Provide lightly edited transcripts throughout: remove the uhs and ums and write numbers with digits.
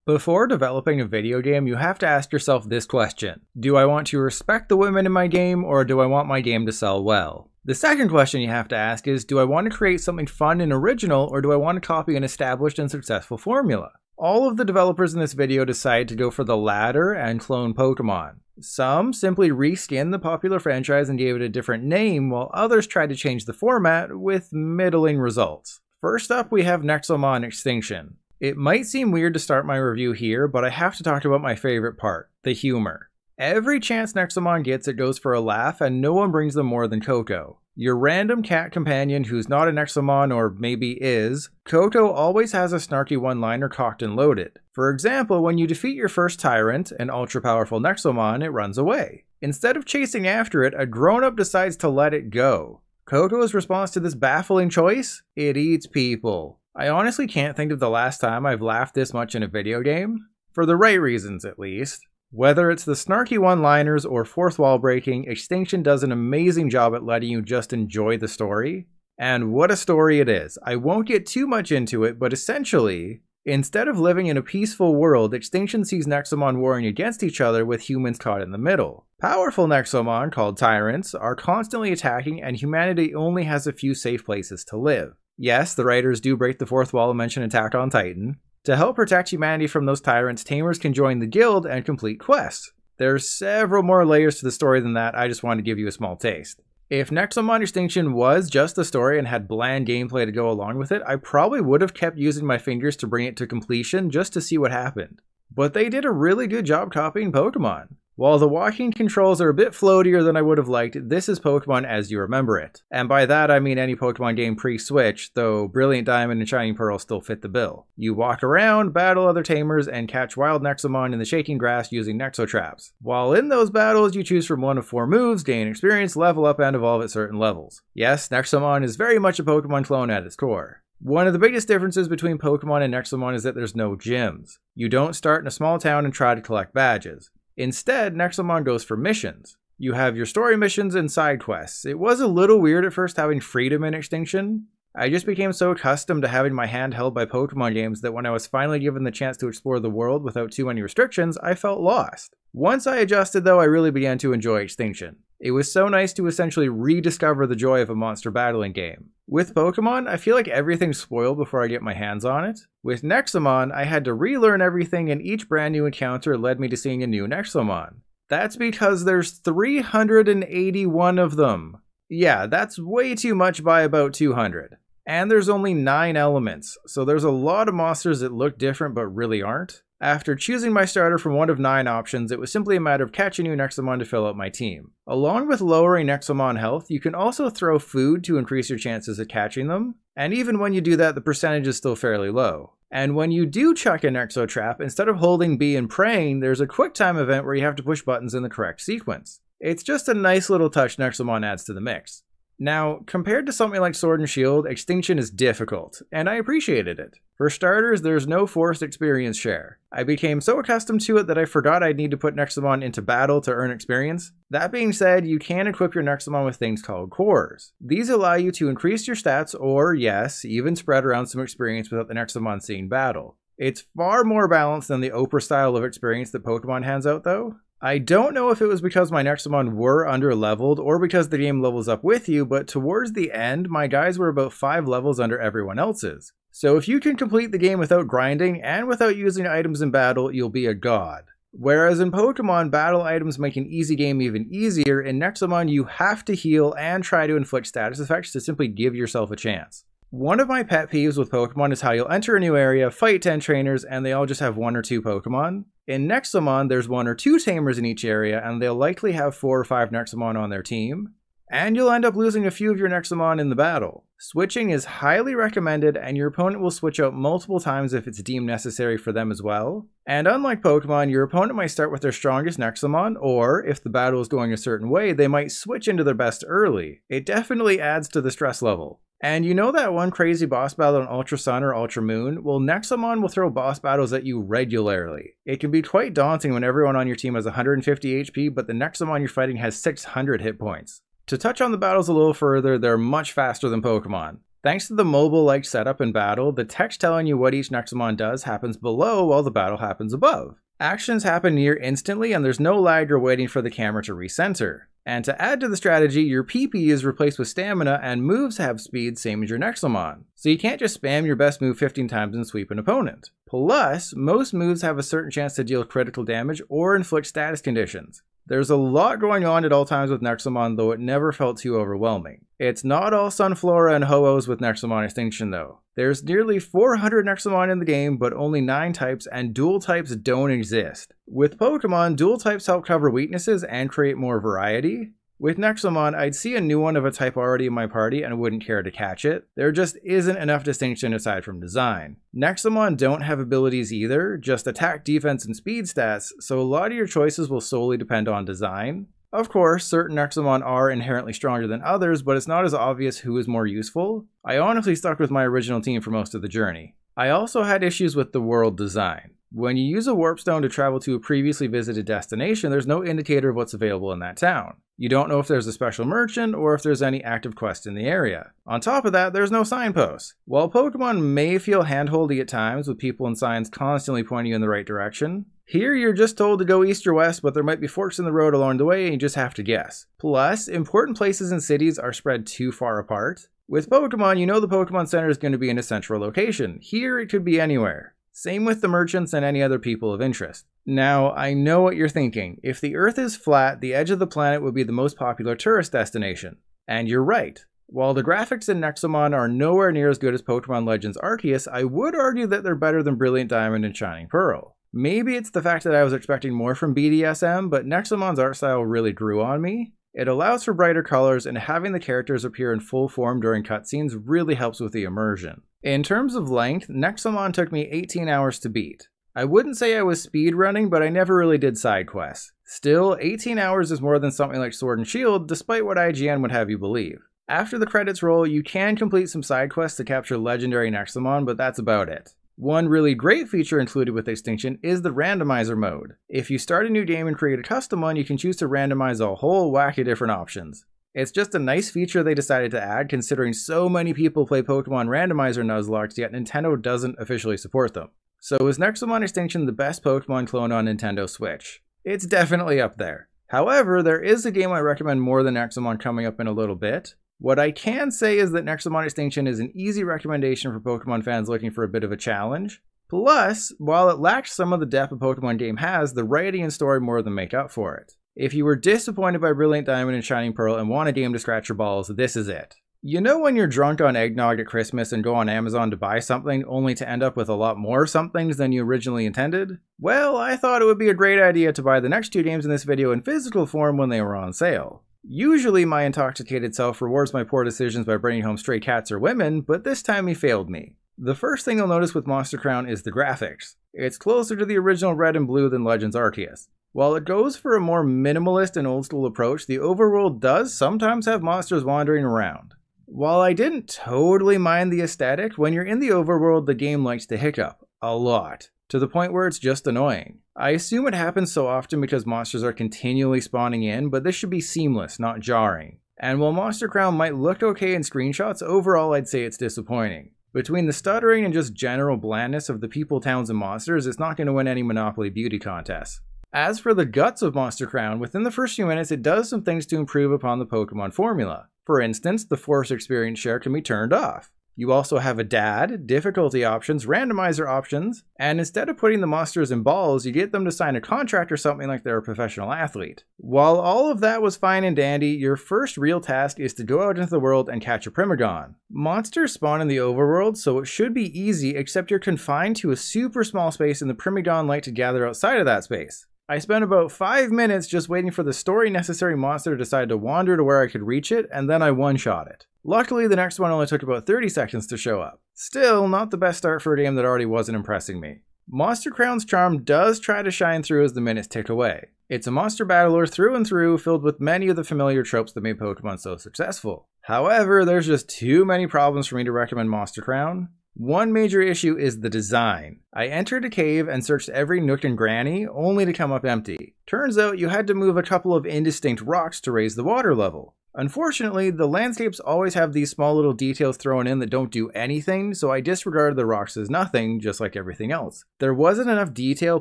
Before developing a video game, you have to ask yourself this question. Do I want to respect the women in my game, or do I want my game to sell well? The second question you have to ask is, do I want to create something fun and original, or do I want to copy an established and successful formula? All of the developers in this video decided to go for the latter and clone Pokémon. Some simply reskinned the popular franchise and gave it a different name, while others tried to change the format with middling results. First up, we have Nexomon Extinction. It might seem weird to start my review here, but I have to talk about my favorite part, the humor. Every chance Nexomon gets, it goes for a laugh, and no one brings them more than Coco. Your random cat companion who's not a Nexomon, or maybe is, Coco always has a snarky one-liner cocked and loaded. For example, when you defeat your first tyrant, an ultra-powerful Nexomon, it runs away. Instead of chasing after it, a grown-up decides to let it go. Coco's response to this baffling choice? It eats people. I honestly can't think of the last time I've laughed this much in a video game. For the right reasons, at least. Whether it's the snarky one-liners or fourth wall breaking, Extinction does an amazing job at letting you just enjoy the story. And what a story it is. I won't get too much into it, but essentially, instead of living in a peaceful world, Extinction sees Nexomon warring against each other with humans caught in the middle. Powerful Nexomon, called tyrants, are constantly attacking, and humanity only has a few safe places to live. Yes, the writers do break the fourth wall and mention Attack on Titan. To help protect humanity from those tyrants, tamers can join the guild and complete quests. There's several more layers to the story than that, I just wanted to give you a small taste. If Nexomon Extinction was just the story and had bland gameplay to go along with it, I probably would have kept using my fingers to bring it to completion just to see what happened. But they did a really good job copying Pokémon. While the walking controls are a bit floatier than I would have liked, this is Pokémon as you remember it. And by that I mean any Pokémon game pre-Switch, though Brilliant Diamond and Shining Pearl still fit the bill. You walk around, battle other tamers, and catch wild Nexomon in the shaking grass using Nexo Traps. While in those battles, you choose from one of 4 moves, gain experience, level up, and evolve at certain levels. Yes, Nexomon is very much a Pokémon clone at its core. One of the biggest differences between Pokémon and Nexomon is that there's no gyms. You don't start in a small town and try to collect badges. Instead, Nexomon goes for missions. You have your story missions and side quests. It was a little weird at first having freedom in Extinction. I just became so accustomed to having my hand held by Pokémon games that when I was finally given the chance to explore the world without too many restrictions, I felt lost. Once I adjusted though, I really began to enjoy Extinction. It was so nice to essentially rediscover the joy of a monster battling game. With Pokémon, I feel like everything's spoiled before I get my hands on it. With Nexomon, I had to relearn everything, and each brand new encounter led me to seeing a new Nexomon. That's because there's 381 of them. Yeah, that's way too much by about 200. And there's only 9 elements, so there's a lot of monsters that look different but really aren't. After choosing my starter from one of 9 options, it was simply a matter of catching new Nexomon to fill out my team. Along with lowering Nexomon health, you can also throw food to increase your chances of catching them, and even when you do that, the percentage is still fairly low. And when you do chuck a Nexo Trap, instead of holding B and praying, there's a quick time event where you have to push buttons in the correct sequence. It's just a nice little touch Nexomon adds to the mix. Now, compared to something like Sword and Shield, Extinction is difficult, and I appreciated it. For starters, there's no forced experience share. I became so accustomed to it that I forgot I'd need to put Nexomon into battle to earn experience. That being said, you can equip your Nexomon with things called cores. These allow you to increase your stats or, yes, even spread around some experience without the Nexomon seeing battle. It's far more balanced than the Oprah style of experience that Pokemon hands out though. I don't know if it was because my Nexomon were under-leveled or because the game levels up with you, but towards the end, my guys were about 5 levels under everyone else's. So if you can complete the game without grinding and without using items in battle, you'll be a god. Whereas in Pokemon, battle items make an easy game even easier, in Nexomon you have to heal and try to inflict status effects to simply give yourself a chance. One of my pet peeves with Pokemon is how you'll enter a new area, fight 10 trainers, and they all just have 1 or 2 Pokemon. In Nexomon, there's 1 or 2 tamers in each area, and they'll likely have 4 or 5 Nexomon on their team. And you'll end up losing a few of your Nexomon in the battle. Switching is highly recommended, and your opponent will switch out multiple times if it's deemed necessary for them as well. And unlike Pokemon, your opponent might start with their strongest Nexomon, or if the battle is going a certain way, they might switch into their best early. It definitely adds to the stress level. And you know that one crazy boss battle in Ultra Sun or Ultra Moon? Well, Nexomon will throw boss battles at you regularly. It can be quite daunting when everyone on your team has 150 HP, but the Nexomon you're fighting has 600 hit points. To touch on the battles a little further, they're much faster than Pokemon. Thanks to the mobile-like setup in battle, the text telling you what each Nexomon does happens below while the battle happens above. Actions happen near instantly and there's no lag or waiting for the camera to recenter. And to add to the strategy, your PP is replaced with stamina and moves have speed same as your Nexomon. So you can't just spam your best move 15 times and sweep an opponent. Plus, most moves have a certain chance to deal critical damage or inflict status conditions. There's a lot going on at all times with Nexomon, though it never felt too overwhelming. It's not all Sunflora and Ho-Ohs with Nexomon Extinction though. There's nearly 400 Nexomon in the game, but only 9 types, and dual types don't exist. With Pokemon, dual types help cover weaknesses and create more variety. With Nexomon, I'd see a new one of a type already in my party and wouldn't care to catch it. There just isn't enough distinction aside from design. Nexomon don't have abilities either, just attack, defense, and speed stats, so a lot of your choices will solely depend on design. Of course, certain Nexomon are inherently stronger than others, but it's not as obvious who is more useful. I honestly stuck with my original team for most of the journey. I also had issues with the world design. When you use a warp stone to travel to a previously visited destination, there's no indicator of what's available in that town. You don't know if there's a special merchant or if there's any active quest in the area. On top of that, there's no signposts. While Pokemon may feel handholdy at times with people and signs constantly pointing you in the right direction, here you're just told to go east or west, but there might be forks in the road along the way and you just have to guess. Plus, important places and cities are spread too far apart. With Pokemon, you know the Pokemon Center is going to be in a central location. Here, it could be anywhere. Same with the merchants and any other people of interest. Now, I know what you're thinking. If the Earth is flat, the edge of the planet would be the most popular tourist destination. And you're right. While the graphics in Nexomon are nowhere near as good as Pokemon Legends Arceus, I would argue that they're better than Brilliant Diamond and Shining Pearl. Maybe it's the fact that I was expecting more from BDSM, but Nexomon's art style really grew on me. It allows for brighter colors, and having the characters appear in full form during cutscenes really helps with the immersion. In terms of length, Nexomon took me 18 hours to beat. I wouldn't say I was speedrunning, but I never really did side quests. Still, 18 hours is more than something like Sword and Shield, despite what IGN would have you believe. After the credits roll, you can complete some side quests to capture legendary Nexomon, but that's about it. One really great feature included with Extinction is the randomizer mode. If you start a new game and create a custom one, you can choose to randomize a whole whack of different options. It's just a nice feature they decided to add considering so many people play Pokemon Randomizer Nuzlocke, yet Nintendo doesn't officially support them. So is Nexomon Extinction the best Pokemon clone on Nintendo Switch? It's definitely up there. However, there is a game I recommend more than Nexomon coming up in a little bit. What I can say is that Nexomon Extinction is an easy recommendation for Pokemon fans looking for a bit of a challenge. Plus, while it lacks some of the depth a Pokemon game has, the writing and story more than make up for it. If you were disappointed by Brilliant Diamond and Shining Pearl and want a game to scratch your balls, this is it. You know when you're drunk on eggnog at Christmas and go on Amazon to buy something only to end up with a lot more somethings than you originally intended? Well, I thought it would be a great idea to buy the next 2 games in this video in physical form when they were on sale. Usually my intoxicated self rewards my poor decisions by bringing home stray cats or women, but this time he failed me. The first thing you'll notice with Monster Crown is the graphics. It's closer to the original Red and Blue than Legends Arceus. While it goes for a more minimalist and old school approach, the overworld does sometimes have monsters wandering around. While I didn't totally mind the aesthetic, when you're in the overworld the game likes to hiccup. A lot. To the point where it's just annoying. I assume it happens so often because monsters are continually spawning in, but this should be seamless, not jarring. And while Monster Crown might look okay in screenshots, overall I'd say it's disappointing. Between the stuttering and just general blandness of the people, towns, and monsters, it's not going to win any Monopoly beauty contests. As for the guts of Monster Crown, within the first few minutes it does some things to improve upon the Pokemon formula. For instance, the Force Experience share can be turned off. You also have a DAD, difficulty options, randomizer options, and instead of putting the monsters in balls, you get them to sign a contract or something like they're a professional athlete. While all of that was fine and dandy, your first real task is to go out into the world and catch a Primagon. Monsters spawn in the overworld, so it should be easy, except you're confined to a super small space and the Primagon like to gather outside of that space. I spent about 5 minutes just waiting for the story necessary monster to decide to wander to where I could reach it, and then I one-shot it. Luckily, the next one only took about 30 seconds to show up. Still, not the best start for a game that already wasn't impressing me. Monster Crown's charm does try to shine through as the minutes tick away. It's a monster battler through and through, filled with many of the familiar tropes that made Pokemon so successful. However, there's just too many problems for me to recommend Monster Crown. One major issue is the design. I entered a cave and searched every nook and cranny, only to come up empty. Turns out you had to move a couple of indistinct rocks to raise the water level. Unfortunately, the landscapes always have these small little details thrown in that don't do anything, so I disregarded the rocks as nothing, just like everything else. There wasn't enough detail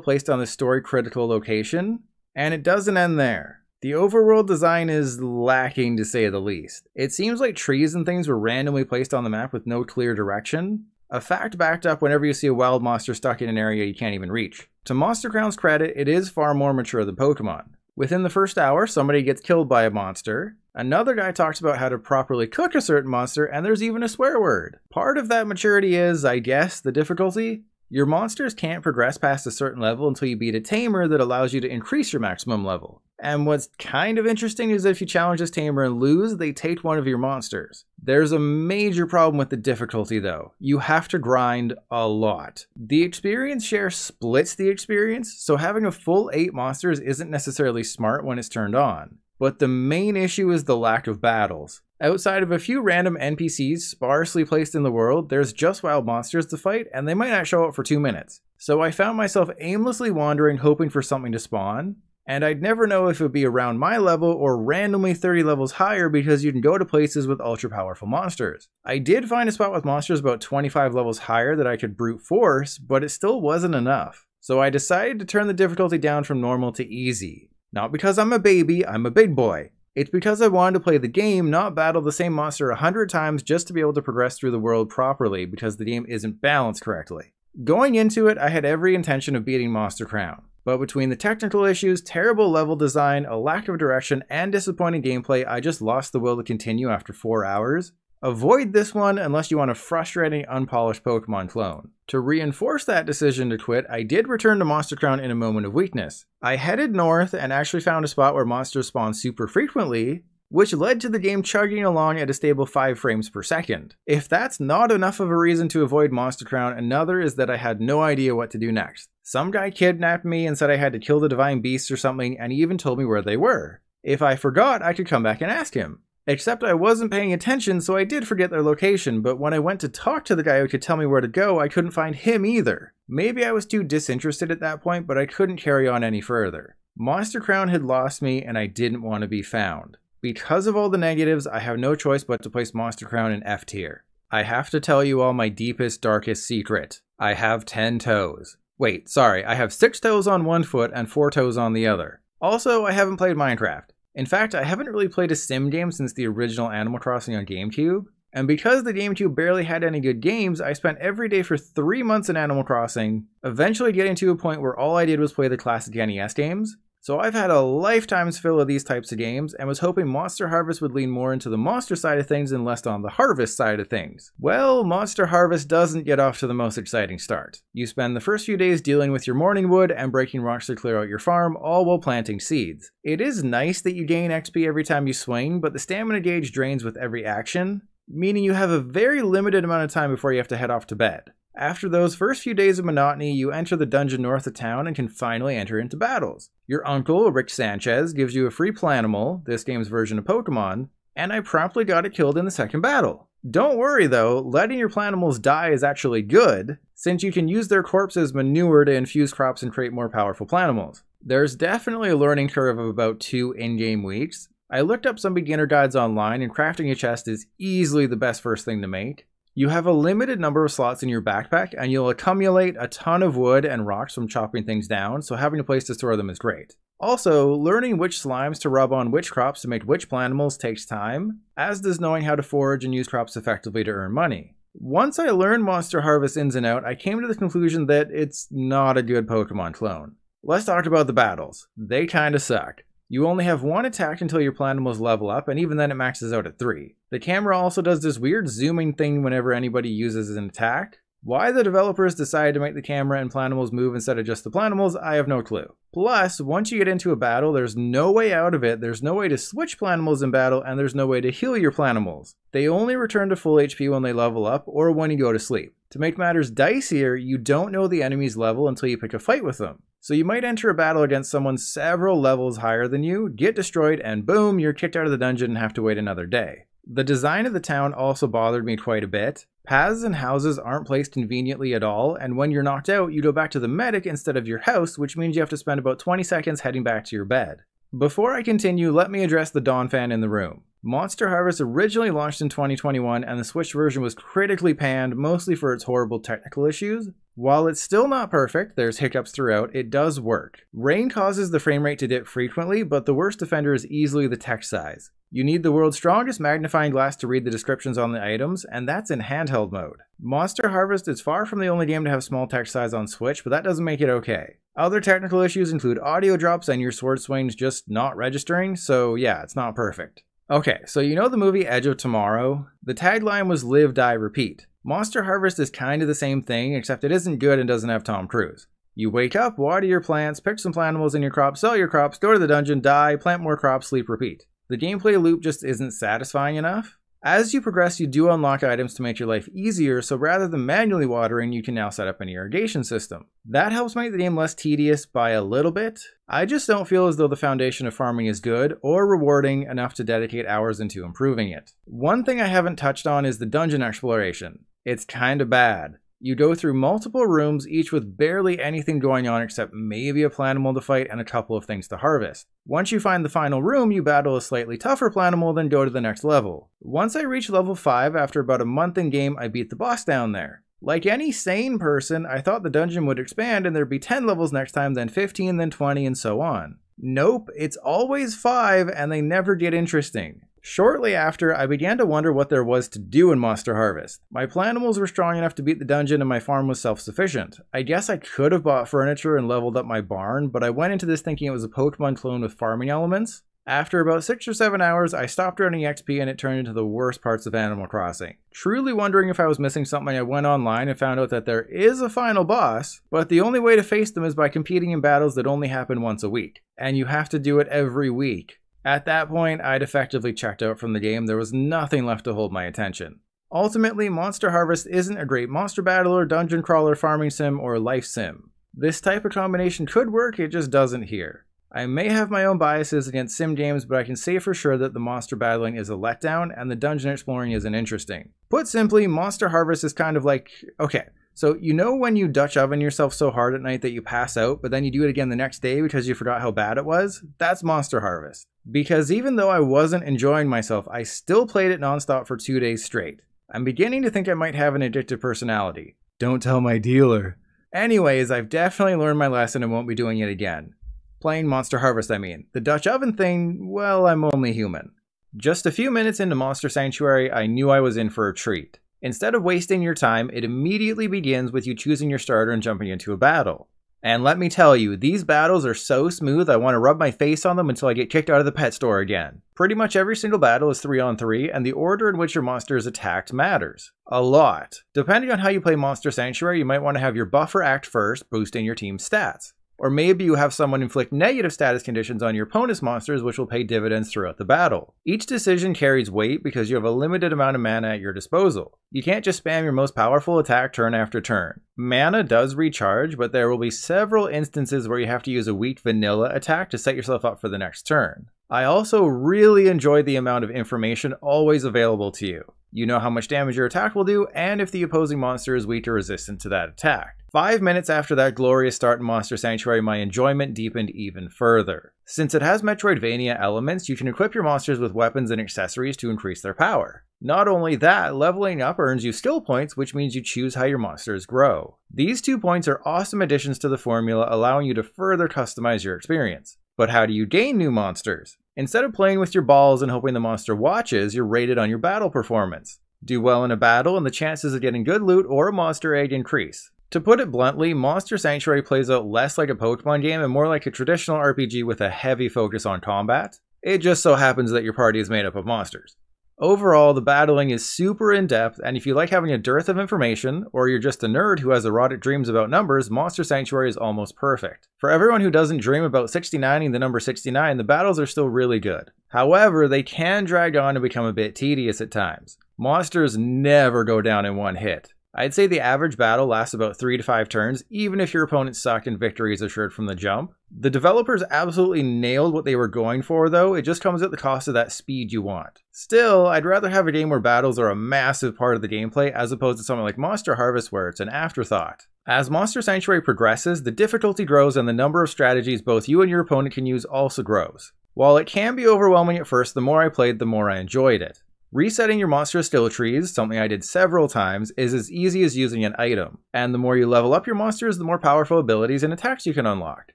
placed on the story-critical location, and it doesn't end there. The overworld design is lacking to say the least. It seems like trees and things were randomly placed on the map with no clear direction, a fact backed up whenever you see a wild monster stuck in an area you can't even reach. To Monster Crown's credit, it is far more mature than Pokemon. Within the first hour, somebody gets killed by a monster. Another guy talks about how to properly cook a certain monster, and there's even a swear word. Part of that maturity is, I guess, the difficulty. Your monsters can't progress past a certain level until you beat a tamer that allows you to increase your maximum level. And what's kind of interesting is that if you challenge this tamer and lose, they take one of your monsters. There's a major problem with the difficulty though. You have to grind a lot. The experience share splits the experience, so having a full 8 monsters isn't necessarily smart when it's turned on. But the main issue is the lack of battles. Outside of a few random NPCs sparsely placed in the world, there's just wild monsters to fight, and they might not show up for 2 minutes. So I found myself aimlessly wandering hoping for something to spawn, and I'd never know if it would be around my level or randomly 30 levels higher because you can go to places with ultra powerful monsters. I did find a spot with monsters about 25 levels higher that I could brute force, but it still wasn't enough. So I decided to turn the difficulty down from normal to easy. Not because I'm a baby, I'm a big boy. It's because I wanted to play the game, not battle the same monster 100 times just to be able to progress through the world properly because the game isn't balanced correctly. Going into it, I had every intention of beating Monster Crown. But between the technical issues, terrible level design, a lack of direction, and disappointing gameplay, I just lost the will to continue after 4 hours. Avoid this one unless you want a frustrating, unpolished Pokemon clone. To reinforce that decision to quit, I did return to Monster Crown in a moment of weakness. I headed north and actually found a spot where monsters spawn super frequently, which led to the game chugging along at a stable 5 frames per second. If that's not enough of a reason to avoid Monster Crown, another is that I had no idea what to do next. Some guy kidnapped me and said I had to kill the divine beasts or something, and he even told me where they were. If I forgot, I could come back and ask him. Except I wasn't paying attention, so I did forget their location, but when I went to talk to the guy who could tell me where to go, I couldn't find him either. Maybe I was too disinterested at that point, but I couldn't carry on any further. Monster Crown had lost me, and I didn't want to be found. Because of all the negatives, I have no choice but to place Monster Crown in F tier. I have to tell you all my deepest, darkest secret. I have 10 toes. Wait, sorry, I have 6 toes on one foot and 4 toes on the other. Also, I haven't played Minecraft. In fact, I haven't really played a sim game since the original Animal Crossing on GameCube, and because the GameCube barely had any good games, I spent every day for 3 months in Animal Crossing, eventually getting to a point where all I did was play the classic NES games. So I've had a lifetime's fill of these types of games and was hoping Monster Harvest would lean more into the monster side of things and less on the harvest side of things. Well, Monster Harvest doesn't get off to the most exciting start. You spend the first few days dealing with your morning wood and breaking rocks to clear out your farm, all while planting seeds. It is nice that you gain XP every time you swing, but the stamina gauge drains with every action, meaning you have a very limited amount of time before you have to head off to bed. After those first few days of monotony, you enter the dungeon north of town and can finally enter into battles. Your uncle, Rick Sanchez, gives you a free Planimal, this game's version of Pokemon, and I promptly got it killed in the second battle. Don't worry though, letting your Planimals die is actually good, since you can use their corpse as manure to infuse crops and create more powerful Planimals. There's definitely a learning curve of about 2 in-game weeks. I looked up some beginner guides online, and crafting a chest is easily the best first thing to make. You have a limited number of slots in your backpack, and you'll accumulate a ton of wood and rocks from chopping things down, so having a place to store them is great. Also, learning which slimes to rub on which crops to make which Planimals takes time, as does knowing how to forage and use crops effectively to earn money. Once I learned Monster Harvest ins and out, I came to the conclusion that it's not a good Pokemon clone. Let's talk about the battles. They kinda suck. You only have 1 attack until your Planimals level up, and even then it maxes out at 3. The camera also does this weird zooming thing whenever anybody uses an attack. Why the developers decided to make the camera and Planimals move instead of just the Planimals, I have no clue. Plus, once you get into a battle, there's no way out of it, there's no way to switch Planimals in battle, and there's no way to heal your Planimals. They only return to full HP when they level up, or when you go to sleep. To make matters dicier, you don't know the enemy's level until you pick a fight with them. So you might enter a battle against someone several levels higher than you, get destroyed, and boom, you're kicked out of the dungeon and have to wait another day. The design of the town also bothered me quite a bit. Paths and houses aren't placed conveniently at all, and when you're knocked out, you go back to the medic instead of your house, which means you have to spend about 20 seconds heading back to your bed. Before I continue, let me address the Dawn fan in the room. Monster Harvest originally launched in 2021 and the Switch version was critically panned, mostly for its horrible technical issues. While it's still not perfect, there's hiccups throughout, it does work. Rain causes the frame rate to dip frequently, but the worst offender is easily the text size. You need the world's strongest magnifying glass to read the descriptions on the items, and that's in handheld mode. Monster Harvest is far from the only game to have small text size on Switch, but that doesn't make it okay. Other technical issues include audio drops and your sword swings just not registering, so yeah, it's not perfect. Okay, so you know the movie Edge of Tomorrow? The tagline was Live, Die, Repeat. Monster Harvest is kind of the same thing, except it isn't good and doesn't have Tom Cruise. You wake up, water your plants, pick some plantimals in your crops, sell your crops, go to the dungeon, die, plant more crops, sleep, repeat. The gameplay loop just isn't satisfying enough. As you progress, you do unlock items to make your life easier, so rather than manually watering, you can now set up an irrigation system. That helps make the game less tedious by a little bit. I just don't feel as though the foundation of farming is good or rewarding enough to dedicate hours into improving it. One thing I haven't touched on is the dungeon exploration. It's kinda bad. You go through multiple rooms, each with barely anything going on except maybe a planimal to fight and a couple of things to harvest. Once you find the final room, you battle a slightly tougher planimal, then go to the next level. Once I reached level 5, after about a month in game, I beat the boss down there. Like any sane person, I thought the dungeon would expand and there'd be 10 levels next time, then 15, then 20, and so on. Nope, it's always 5 and they never get interesting. Shortly after, I began to wonder what there was to do in Monster Harvest. My plantimals were strong enough to beat the dungeon and my farm was self-sufficient. I guess I could have bought furniture and leveled up my barn, but I went into this thinking it was a Pokemon clone with farming elements. After about 6 or 7 hours, I stopped earning XP and it turned into the worst parts of Animal Crossing. Truly wondering if I was missing something, I went online and found out that there is a final boss, but the only way to face them is by competing in battles that only happen once a week. And you have to do it every week. At that point, I'd effectively checked out from the game. There was nothing left to hold my attention. Ultimately, Monster Harvest isn't a great monster battler, dungeon crawler, farming sim, or life sim. This type of combination could work, it just doesn't here. I may have my own biases against sim games, but I can say for sure that the monster battling is a letdown and the dungeon exploring isn't interesting. Put simply, Monster Harvest is kind of like, okay, so you know when you Dutch oven yourself so hard at night that you pass out, but then you do it again the next day because you forgot how bad it was? That's Monster Harvest. Because even though I wasn't enjoying myself, I still played it nonstop for 2 days straight. I'm beginning to think I might have an addictive personality. Don't tell my dealer. Anyways, I've definitely learned my lesson and won't be doing it again. Playing Monster Harvest, I mean. The Dutch oven thing, well, I'm only human. Just a few minutes into Monster Sanctuary, I knew I was in for a treat. Instead of wasting your time, it immediately begins with you choosing your starter and jumping into a battle. And let me tell you, these battles are so smooth I want to rub my face on them until I get kicked out of the pet store again. Pretty much every single battle is 3-on-3, and the order in which your monster is attacked matters. A lot. Depending on how you play Monster Sanctuary, you might want to have your buffer act first, boosting your team's stats. Or maybe you have someone inflict negative status conditions on your opponent's monsters, which will pay dividends throughout the battle. Each decision carries weight because you have a limited amount of mana at your disposal. You can't just spam your most powerful attack turn after turn. Mana does recharge, but there will be several instances where you have to use a weak vanilla attack to set yourself up for the next turn. I also really enjoy the amount of information always available to you. You know how much damage your attack will do, and if the opposing monster is weak or resistant to that attack. 5 minutes after that glorious start in Monster Sanctuary, my enjoyment deepened even further. Since it has Metroidvania elements, you can equip your monsters with weapons and accessories to increase their power. Not only that, leveling up earns you skill points, which means you choose how your monsters grow. These 2 points are awesome additions to the formula, allowing you to further customize your experience. But how do you gain new monsters? Instead of playing with your balls and hoping the monster watches, you're rated on your battle performance. Do well in a battle and the chances of getting good loot or a monster egg increase. To put it bluntly, Monster Sanctuary plays out less like a Pokemon game and more like a traditional RPG with a heavy focus on combat. It just so happens that your party is made up of monsters. Overall, the battling is super in-depth, and if you like having a dearth of information, or you're just a nerd who has erotic dreams about numbers, Monster Sanctuary is almost perfect. For everyone who doesn't dream about 69ing the number 69, the battles are still really good. However, they can drag on and become a bit tedious at times. Monsters never go down in one hit. I'd say the average battle lasts about 3 to 5 turns, even if your opponent sucked and victory is assured from the jump. The developers absolutely nailed what they were going for though, it just comes at the cost of that speed you want. Still, I'd rather have a game where battles are a massive part of the gameplay as opposed to something like Monster Harvest where it's an afterthought. As Monster Sanctuary progresses, the difficulty grows and the number of strategies both you and your opponent can use also grows. While it can be overwhelming at first, the more I played, the more I enjoyed it. Resetting your monster's skill trees, something I did several times, is as easy as using an item, and the more you level up your monsters, the more powerful abilities and attacks you can unlock.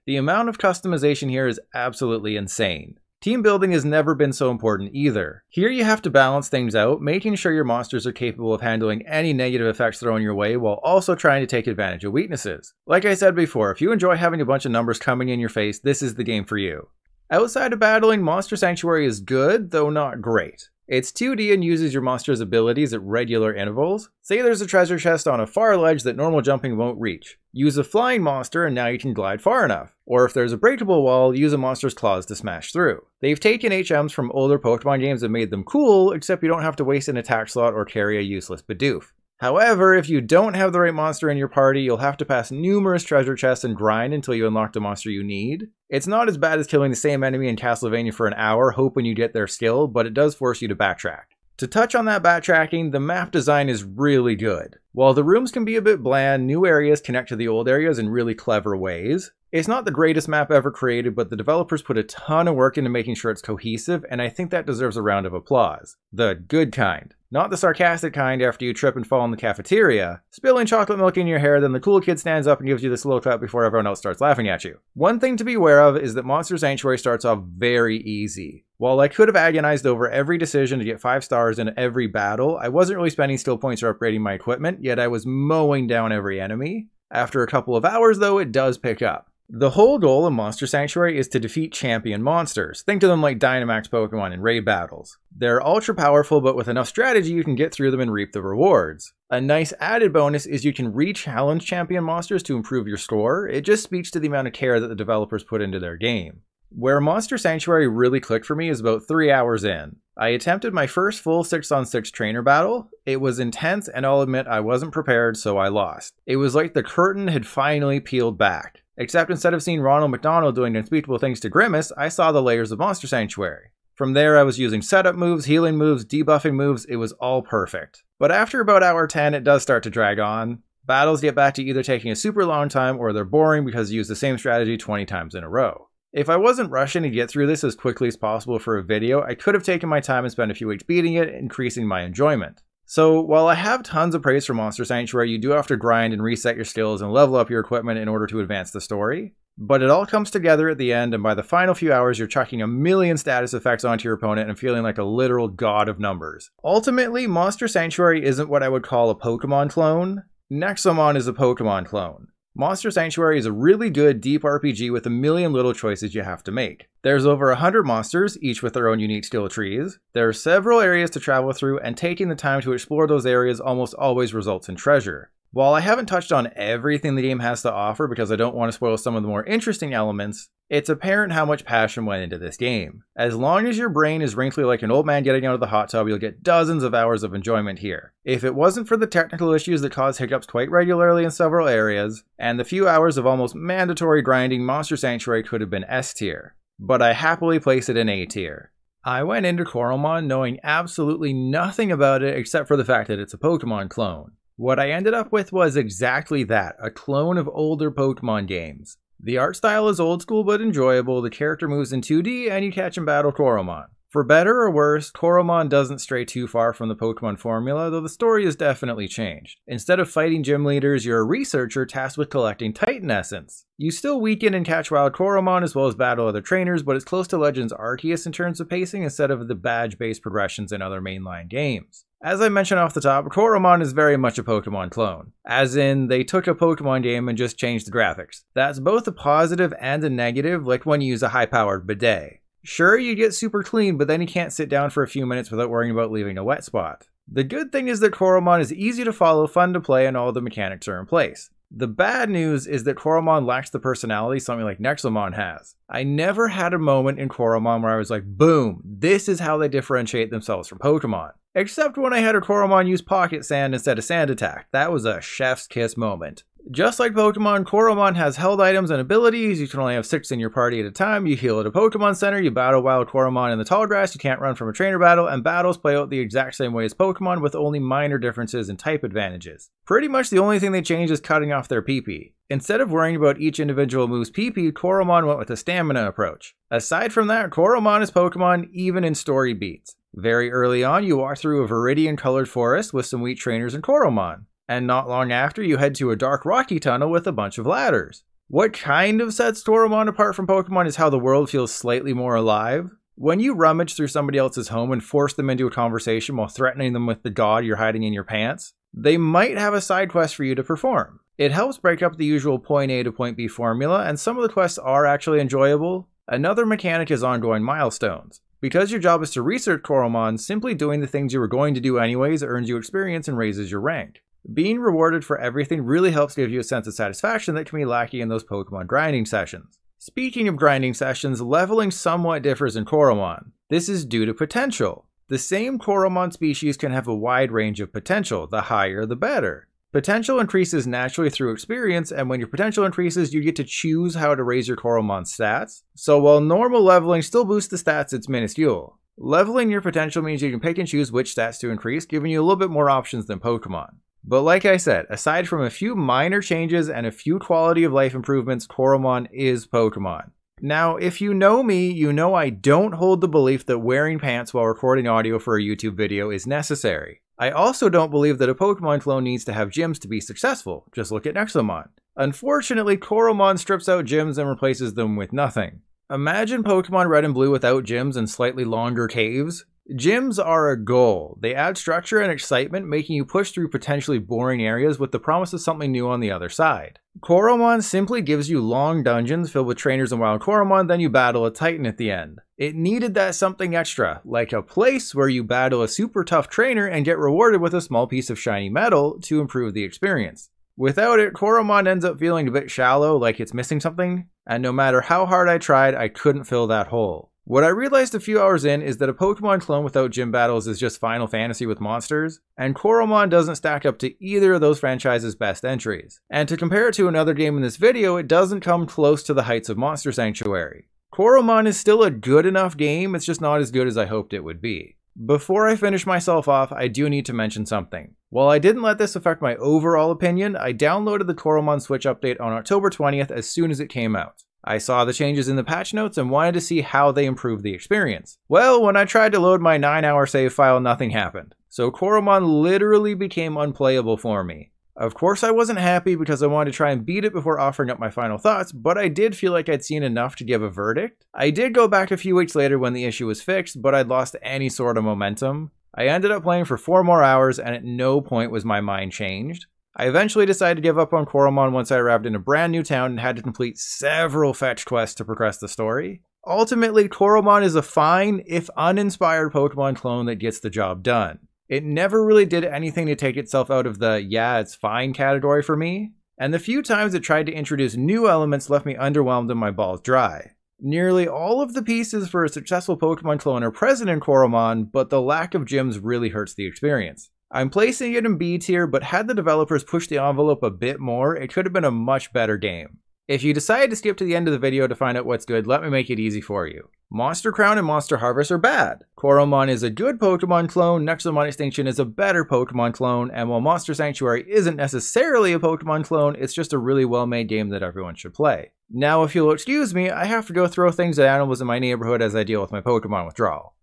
The amount of customization here is absolutely insane. Team building has never been so important either. Here you have to balance things out, making sure your monsters are capable of handling any negative effects thrown your way while also trying to take advantage of weaknesses. Like I said before, if you enjoy having a bunch of numbers coming in your face, this is the game for you. Outside of battling, Monster Sanctuary is good, though not great. It's 2D and uses your monster's abilities at regular intervals. Say there's a treasure chest on a far ledge that normal jumping won't reach. Use a flying monster and now you can glide far enough. Or if there's a breakable wall, use a monster's claws to smash through. They've taken HMs from older Pokemon games and made them cool, except you don't have to waste an attack slot or carry a useless Bidoof. However, if you don't have the right monster in your party, you'll have to pass numerous treasure chests and grind until you unlock the monster you need. It's not as bad as killing the same enemy in Castlevania for an hour hoping you get their skill, but it does force you to backtrack. To touch on that backtracking, the map design is really good. While the rooms can be a bit bland, new areas connect to the old areas in really clever ways. It's not the greatest map ever created, but the developers put a ton of work into making sure it's cohesive, and I think that deserves a round of applause. The good kind. Not the sarcastic kind after you trip and fall in the cafeteria, spilling chocolate milk in your hair, then the cool kid stands up and gives you the slow clap before everyone else starts laughing at you. One thing to be aware of is that Monster Sanctuary starts off very easy. While I could have agonized over every decision to get 5 stars in every battle, I wasn't really spending skill points or upgrading my equipment, yet I was mowing down every enemy. After a couple of hours though, it does pick up. The whole goal of Monster Sanctuary is to defeat champion monsters. Think of them like Dynamax Pokemon in raid battles. They're ultra powerful, but with enough strategy you can get through them and reap the rewards. A nice added bonus is you can re-challenge champion monsters to improve your score. It just speaks to the amount of care that the developers put into their game. Where Monster Sanctuary really clicked for me is about 3 hours in. I attempted my first full 6-on-6 trainer battle. It was intense and I'll admit I wasn't prepared, so I lost. It was like the curtain had finally peeled back. Except instead of seeing Ronald McDonald doing unspeakable things to Grimace, I saw the layers of Monster Sanctuary. From there I was using setup moves, healing moves, debuffing moves, it was all perfect. But after about hour 10 it does start to drag on. Battles get back to either taking a super long time or they're boring because you use the same strategy 20 times in a row. If I wasn't rushing to get through this as quickly as possible for a video, I could have taken my time and spent a few weeks beating it, increasing my enjoyment. So while I have tons of praise for Monster Sanctuary, you do have to grind and reset your skills and level up your equipment in order to advance the story. But it all comes together at the end, and by the final few hours you're chucking a million status effects onto your opponent and feeling like a literal god of numbers. Ultimately, Monster Sanctuary isn't what I would call a Pokémon clone. Nexomon is a Pokémon clone. Monster Sanctuary is a really good, deep RPG with a million little choices you have to make. There's over 100 monsters, each with their own unique skill trees. There are several areas to travel through, and taking the time to explore those areas almost always results in treasure. While I haven't touched on everything the game has to offer because I don't want to spoil some of the more interesting elements, it's apparent how much passion went into this game. As long as your brain is wrinkly like an old man getting out of the hot tub, you'll get dozens of hours of enjoyment here. If it wasn't for the technical issues that cause hiccups quite regularly in several areas, and the few hours of almost mandatory grinding, Monster Sanctuary could have been S tier. But I happily place it in A tier. I went into Coromon knowing absolutely nothing about it except for the fact that it's a Pokemon clone. What I ended up with was exactly that, a clone of older Pokemon games. The art style is old school but enjoyable, the character moves in 2D, and you catch and battle Coromon. For better or worse, Coromon doesn't stray too far from the Pokemon formula, though the story has definitely changed. Instead of fighting gym leaders, you're a researcher tasked with collecting Titan Essence. You still weaken and catch wild Coromon as well as battle other trainers, but it's close to Legends Arceus in terms of pacing instead of the badge-based progressions in other mainline games. As I mentioned off the top, Coromon is very much a Pokemon clone. As in, they took a Pokemon game and just changed the graphics. That's both a positive and a negative, like when you use a high-powered bidet. Sure, you get super clean, but then you can't sit down for a few minutes without worrying about leaving a wet spot. The good thing is that Coromon is easy to follow, fun to play, and all the mechanics are in place. The bad news is that Coromon lacks the personality something like Nexomon has. I never had a moment in Coromon where I was like, boom, this is how they differentiate themselves from Pokemon. Except when I had a Coromon use Pocket Sand instead of Sand Attack. That was a chef's kiss moment. Just like Pokemon, Coromon has held items and abilities. You can only have 6 in your party at a time. You heal at a Pokemon Center. You battle wild Coromon in the tall grass. You can't run from a trainer battle. And battles play out the exact same way as Pokemon with only minor differences in type advantages. Pretty much the only thing they changed is cutting off their PP. Instead of worrying about each individual move's PP, Coromon went with a stamina approach. Aside from that, Coromon is Pokemon even in story beats. Very early on, you walk through a Viridian-colored forest with some weak trainers in Coromon. And not long after, you head to a dark rocky tunnel with a bunch of ladders. What kind of sets Coromon apart from Pokemon is how the world feels slightly more alive. When you rummage through somebody else's home and force them into a conversation while threatening them with the god you're hiding in your pants, they might have a side quest for you to perform. It helps break up the usual point A to point B formula, and some of the quests are actually enjoyable. Another mechanic is ongoing milestones. Because your job is to research Coromon, simply doing the things you were going to do anyways earns you experience and raises your rank. Being rewarded for everything really helps give you a sense of satisfaction that can be lacking in those Pokemon grinding sessions. Speaking of grinding sessions, leveling somewhat differs in Coromon. This is due to potential. The same Coromon species can have a wide range of potential, the higher the better. Potential increases naturally through experience, and when your potential increases, you get to choose how to raise your Coromon stats. So while normal leveling still boosts the stats, it's minuscule. Leveling your potential means you can pick and choose which stats to increase, giving you a little bit more options than Pokemon. But like I said, aside from a few minor changes and a few quality of life improvements, Coromon is Pokemon. Now, if you know me, you know I don't hold the belief that wearing pants while recording audio for a YouTube video is necessary. I also don't believe that a Pokemon clone needs to have gyms to be successful. Just look at Nexomon. Unfortunately, Coromon strips out gyms and replaces them with nothing. Imagine Pokemon Red and Blue without gyms and slightly longer caves. Gyms are a goal. They add structure and excitement, making you push through potentially boring areas with the promise of something new on the other side. Coromon simply gives you long dungeons filled with trainers and wild Coromon, then you battle a Titan at the end. It needed that something extra, like a place where you battle a super tough trainer and get rewarded with a small piece of shiny metal to improve the experience. Without it, Coromon ends up feeling a bit shallow, like it's missing something, and no matter how hard I tried, I couldn't fill that hole. What I realized a few hours in is that a Pokemon clone without gym battles is just Final Fantasy with monsters, and Coromon doesn't stack up to either of those franchises' best entries. And to compare it to another game in this video, it doesn't come close to the heights of Monster Sanctuary. Coromon is still a good enough game, it's just not as good as I hoped it would be. Before I finish myself off, I do need to mention something. While I didn't let this affect my overall opinion, I downloaded the Coromon Switch update on October 20th as soon as it came out. I saw the changes in the patch notes and wanted to see how they improved the experience. Well, when I tried to load my 9-hour save file, nothing happened. So Coromon literally became unplayable for me. Of course I wasn't happy because I wanted to try and beat it before offering up my final thoughts, but I did feel like I'd seen enough to give a verdict. I did go back a few weeks later when the issue was fixed, but I'd lost any sort of momentum. I ended up playing for 4 more hours and at no point was my mind changed. I eventually decided to give up on Coromon once I arrived in a brand new town and had to complete several fetch quests to progress the story. Ultimately, Coromon is a fine, if uninspired Pokemon clone that gets the job done. It never really did anything to take itself out of the yeah, it's fine category for me, and the few times it tried to introduce new elements left me underwhelmed and my balls dry. Nearly all of the pieces for a successful Pokemon clone are present in Coromon, but the lack of gyms really hurts the experience. I'm placing it in B tier, but had the developers pushed the envelope a bit more, it could have been a much better game. If you decide to skip to the end of the video to find out what's good, let me make it easy for you. Monster Crown and Monster Harvest are bad. Coromon is a good Pokemon clone, Nexomon Extinction is a better Pokemon clone, and while Monster Sanctuary isn't necessarily a Pokemon clone, it's just a really well-made game that everyone should play. Now, if you'll excuse me, I have to go throw things at animals in my neighborhood as I deal with my Pokemon withdrawal.